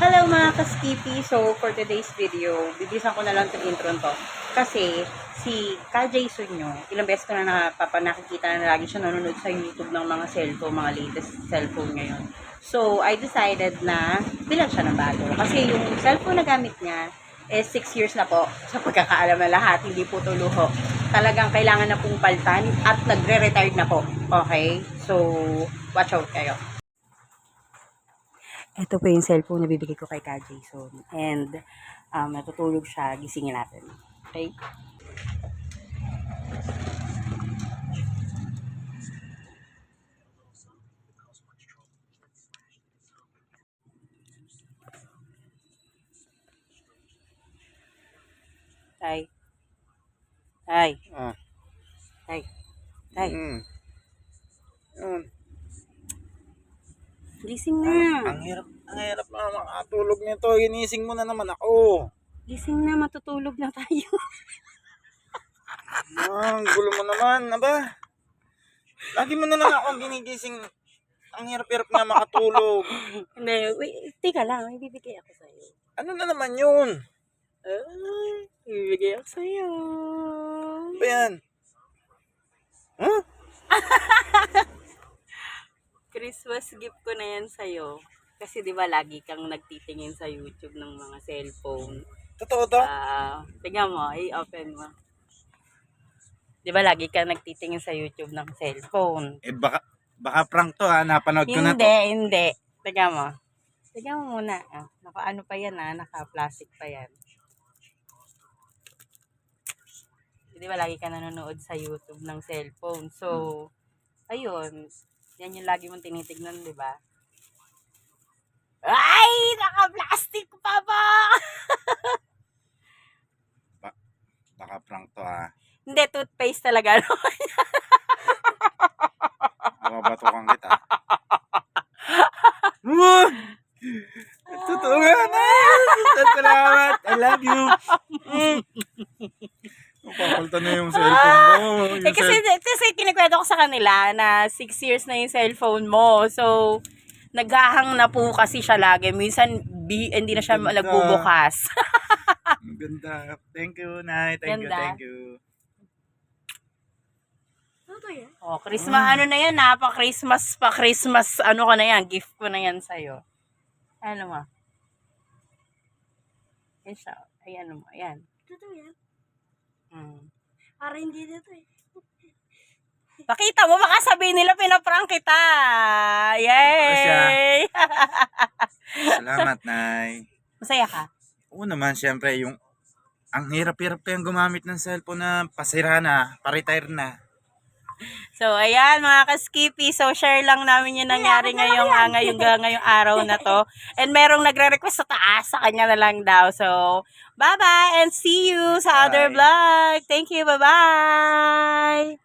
Hello mga ka-skippy! So, for today's video, bibisan ko na lang itong intro to. Kasi, si Ka Jason nyo, ilang beses ko na nakikita na lagi siya nanonood sa YouTube ng mga cellphone, mga latest cellphone ngayon. So, I decided na bilan siya ng bago. Kasi yung cellphone na gamit niya, 6 years na po sa pagkakaalam na lahat, hindi po tuluho. Talagang kailangan na pong paltan at nagre-retired na po. Okay? So, watch out kayo. Ito po yung cellphone na bibigay ko kay Ka Jason. And, natutulog siya. Gisingin natin. Okay? Tay. Tay. Tay. Tay. Gising na. Ang hirap na makatulog nito. Ginising mo na naman ako. Gising na. Matutulog na tayo. Ang gulo mo naman, aba. Lagi mo na lang ako ginigising. Ang hirap-hirap nga makatulog. Hindi. Wait. Teka lang. May bibigay ako sa'yo. Ano na naman yun? Ay. Bibigay ako sa'yo. Ano ba yan? Huh? Christmas gift ko na yan sa'yo. Kasi di ba lagi kang nagtitingin sa YouTube ng mga cellphone. Totoo to? Tingnan mo, i-open mo. Di ba lagi kang nagtitingin sa YouTube ng cellphone? Baka prank to ha. Napanood ko na to. Hindi. Tingnan mo. Tingnan mo muna. Naka-ano pa yan naka-plastic pa yan. Di ba lagi ka nanonood sa YouTube ng cellphone? So, ayun. Yan yung lagi mong tinitignan, di ba? Ay! Naka-plastic pa ba? Baka prank to ha. Hindi, toothpaste talaga. Mababatukan kita. Totoo yan. Salamat. I love you. Papalta na yung cellphone mo. Kasi kinikwento ko sa kanila na 6 years na yung cellphone mo. So, naghahang na po kasi siya lagi. Minsan, hindi na siya nagbubukas. Ang ganda. Thank you, Nay. Thank you. Ano to yan? Oh, Christmas, ano na yan pa-Christmas, ano ka na yan, gift ko na yan sa'yo. Ano mo? Yan siya. Ayan mo, ayan. Ito yan. Para hindi dito eh. Pakita mo, baka sabihin nila pinaprank kita. Yay! Salamat, Nay. Masaya ka? Oo naman, syempre, ang hirap-hirap kayong gumamit ng cellphone na pasira na, pa-retire na. So, ayan mga ka-skippy. So, share lang namin yung nangyari ngayong araw na to. And merong nagre-request sa taas, sa kanya na lang daw. So, bye-bye and see you sa other vlog. Thank you, bye-bye!